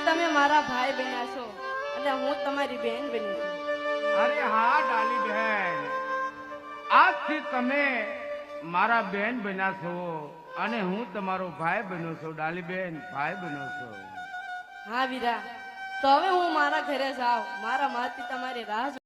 તમે મારા ભાઈ બન્યા છો અને હું તમારી બહેન બની છું। અરે હા ડાલી બહેન, આજથી તમે મારા બેન બન્યા છો અને હું તમારો ભાઈ બન્યો છું। ડાલી બેન ભાઈ બન્યો છો। હા વીરા, તો હવે હું મારા ઘરે જાઉં, મારા માતા પિતા મારી રાહ